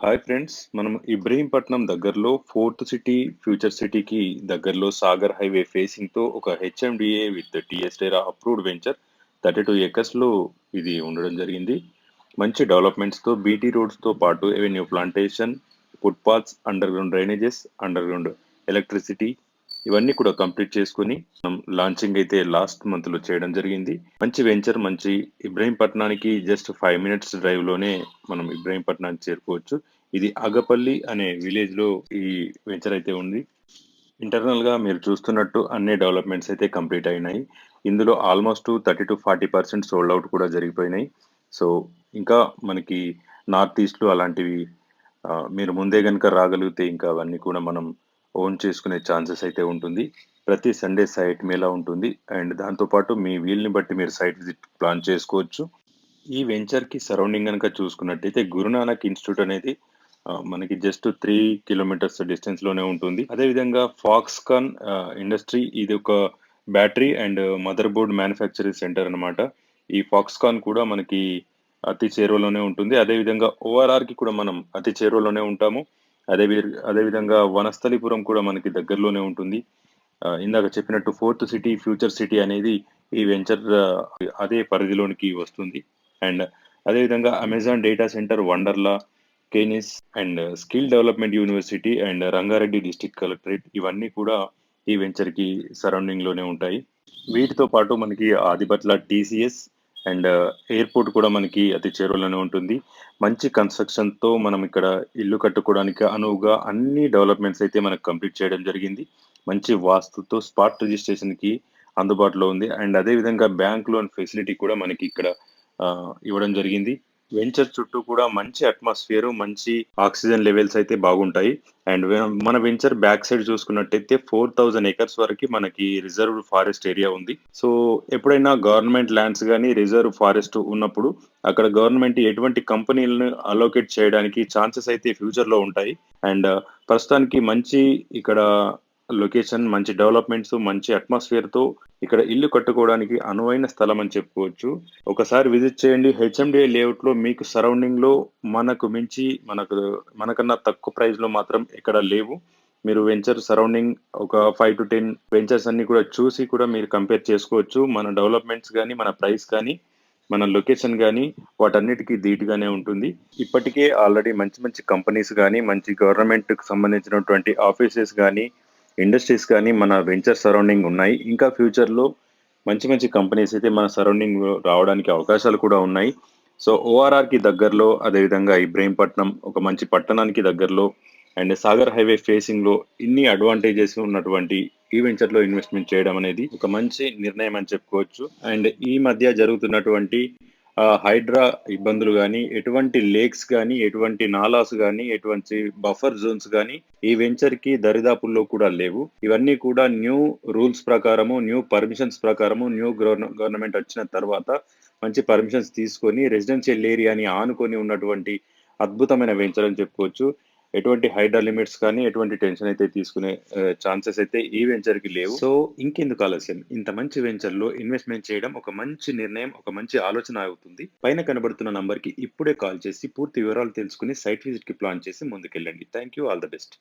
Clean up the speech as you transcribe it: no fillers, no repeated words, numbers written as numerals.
Hi friends, మనం ఇబ్రహీంపట్నం దగ్గరలో fourth city future సిటీకి దగ్గరలో సాగర్ హైవే ఫేసింగ్ తో ఒక HMDA with TS RERA approved venture 32 acres లో ఇది ఉండడం జరిగింది. మంచి డెవలప్మెంట్స్ తో బీటీ రోడ్స్ తో పాటు avenue plantation, footpaths, under ground drainages, under ground electricity ఇవన్నీ కూడా కంప్లీట్ చేసుకొని మనం లాంచింగ్ అయితే లాస్ట్ మంత్ లో చేయడం జరిగింది. మంచి వెంచర్, మంచి ఇబ్రహీంపట్నానికి జస్ట్ 5 minutes డ్రైవ్ లోనే మనం ఇబ్రహీంపట్నానికి చేరుకోవచ్చు. ఇది అగపల్లి అనే విలేజ్ లో ఈ వెంచర్ అయితే ఉంది. ఇంటర్నల్ గా మీరు చూస్తున్నట్టు అన్ని డెవలప్మెంట్స్ అయితే కంప్లీట్ అయినాయి. ఇందులో ఆల్మోస్ట్ 30 to 40% సోల్డ్ అవుట్ కూడా జరిగిపోయినాయి. సో ఇంకా మనకి నార్త్ ఈస్ట్ లో అలాంటివి మీరు ముందే కనుక రాగలిగితే ఇంకా అవన్నీ కూడా మనం ఓన్ చేసుకునే ఛాన్సెస్ అయితే ఉంటుంది. ప్రతి సండే సైట్ మేళా ఉంటుంది. అండ్ దాంతోపాటు మీ వీలుని బట్టి మీరు సైట్ విజిట్ ప్లాన్ చేసుకోవచ్చు. ఈ వెంచర్‌కి సరౌండింగ్ గనక చూసుకున్నట్టయితే గురునానక్ ఇన్‌స్టిట్యూట్ అనేది మనకి జస్ట్ 3 kilometers డిస్టెన్స్‌లోనే ఉంటుంది. అదేవిధంగా ఫాక్స్‌కాన్ ఇండస్ట్రీ ఇది ఒక battery and mother board manufacturing centre అన్నమాట. ఈ ఫాక్స్‌కాన్ కూడా మనకి అతి చేరువలోనే ఉంటుంది. అదేవిధంగా ఓఆర్ఆర్‌కి కూడా మనం అతి చేరువలోనే ఉంటాము. అదేవిధంగా వనస్థలిపురం కూడా మనకి దగ్గరలోనే ఉంటుంది. ఇందాక చెప్పినట్టు ఫోర్త్ సిటీ ఫ్యూచర్ సిటీ అనేది ఈ వెంచర్ అదే పరిధిలోనికి వస్తుంది. అండ్ అదేవిధంగా Amazon data centre, Wonderla, Kaynes and skill development university and Rangareddy district collectorate ఇవన్నీ కూడా ఈ వెంచర్ కి సరౌండింగ్ లోనే ఉంటాయి. వీటితో పాటు మనకి ఆదిబట్ల టీసీఎస్ అండ్ ఎయిర్పోర్ట్ కూడా మనకి అతి చేరువలోనే ఉంటుంది. మంచి కన్స్ట్రక్షన్ తో మనం ఇక్కడ ఇల్లు కట్టుకోవడానికి అనువుగా అన్ని డెవలప్మెంట్స్ అయితే మనకు కంప్లీట్ చేయడం జరిగింది. మంచి వాస్తుతో స్పాట్ రిజిస్ట్రేషన్ కి అందుబాటులో ఉంది. అండ్ అదే విధంగా బ్యాంక్ లోన్ ఫెసిలిటీ కూడా మనకి ఇక్కడ ఇవ్వడం జరిగింది. వెంచర్ చుట్టూ కూడా మంచి అట్మాస్ఫియర్, మంచి ఆక్సిజన్ లెవెల్స్ అయితే బాగుంటాయి. అండ్ మన వెంచర్ బ్యాక్ సైడ్ చూసుకున్నట్టయితే 4000 acres వరకు మనకి రిజర్వ్డ్ ఫారెస్ట్ ఏరియా ఉంది. సో ఎప్పుడైనా గవర్నమెంట్ ల్యాండ్స్ కానీ రిజర్వ్ ఫారెస్ట్ ఉన్నప్పుడు అక్కడ గవర్నమెంట్ ఎటువంటి కంపెనీలను అలోకేట్ చేయడానికి ఛాన్సెస్ అయితే ఫ్యూచర్ లో ఉంటాయి. అండ్ ప్రస్తుతానికి మంచి ఇక్కడ లొకేషన్, మంచి డెవలప్మెంట్స్, మంచి అట్మాస్ఫియర్ తో ఇక్కడ ఇల్లు కట్టుకోవడానికి అనువైన స్థలం అని చెప్పుకోవచ్చు. ఒకసారి విజిట్ చేయండి. హెచ్ఎండిఏ లేఅవుట్ లో మీకు సరౌండింగ్ లో మనకు మించి మనకన్నా తక్కువ ప్రైస్ లో మాత్రం ఇక్కడ లేవు. మీరు వెంచర్ సరౌండింగ్ ఒక 5 to 10 వెంచర్స్ అన్ని కూడా చూసి కూడా మీరు కంపేర్ చేసుకోవచ్చు. మన డెవలప్మెంట్స్ కానీ, మన ప్రైస్ కానీ, మన లొకేషన్ కానీ వాటన్నిటికీ ధీటుగానే ఉంటుంది. ఇప్పటికే ఆల్రెడీ మంచి మంచి కంపెనీస్ కానీ, మంచి గవర్నమెంట్ కి సంబంధించినటువంటి ఆఫీసెస్ కానీ, ఇండస్ట్రీస్ కానీ మన వెంచర్ సరౌండింగ్ ఉన్నాయి. ఇంకా ఫ్యూచర్ లో మంచి మంచి కంపెనీస్ అయితే మన సరౌండింగ్ రావడానికి అవకాశాలు కూడా ఉన్నాయి. సో ఓఆర్ఆర్ కి దగ్గరలో, అదేవిధంగా ఇబ్రహీంపట్నం ఒక మంచి పట్టణానికి దగ్గరలో అండ్ సాగర్ హైవే ఫేసింగ్ లో ఇన్ని అడ్వాంటేజెస్ ఉన్నటువంటి ఈ వెంచర్ లో ఇన్వెస్ట్మెంట్ చేయడం అనేది ఒక మంచి నిర్ణయం అని చెప్పుకోవచ్చు. అండ్ ఈ మధ్య జరుగుతున్నటువంటి హైడ్రా ఇబ్బందులు కానీ, ఎటువంటి లేక్స్ కానీ, ఎటువంటి నాలాస్ కానీ, ఎటువంటి బఫర్ జోన్స్ కానీ ఈ వెంచర్ కి దరిదాపుల్లో కూడా లేవు. ఇవన్నీ కూడా న్యూ రూల్స్ ప్రకారము, న్యూ పర్మిషన్స్ ప్రకారము, న్యూ గవర్నమెంట్ వచ్చిన తర్వాత మంచి పర్మిషన్స్ తీసుకొని రెసిడెన్షియల్ ఏరియాని ఆనుకొని ఉన్నటువంటి అద్భుతమైన వెంచర్ అని చెప్పుకోవచ్చు. ఎటువంటి హైడ్రా లిమిట్స్ కానీ, ఎటువంటి టెన్షన్ అయితే తీసుకునే ఛాన్సెస్ అయితే ఈ వెంచర్ కి లేవు. సో ఇంకెందుకు ఆలస్యం, ఇంత మంచి వెంచర్ లో ఇన్వెస్ట్మెంట్ చేయడం ఒక మంచి నిర్ణయం, ఒక మంచి ఆలోచన అవుతుంది. పైన కనబడుతున్న నంబర్ కి ఇప్పుడే కాల్ చేసి పూర్తి వివరాలు తెలుసుకుని సైట్ విజిట్ కి ప్లాన్ చేసి ముందుకెళ్ళండి. Thank you. All the best.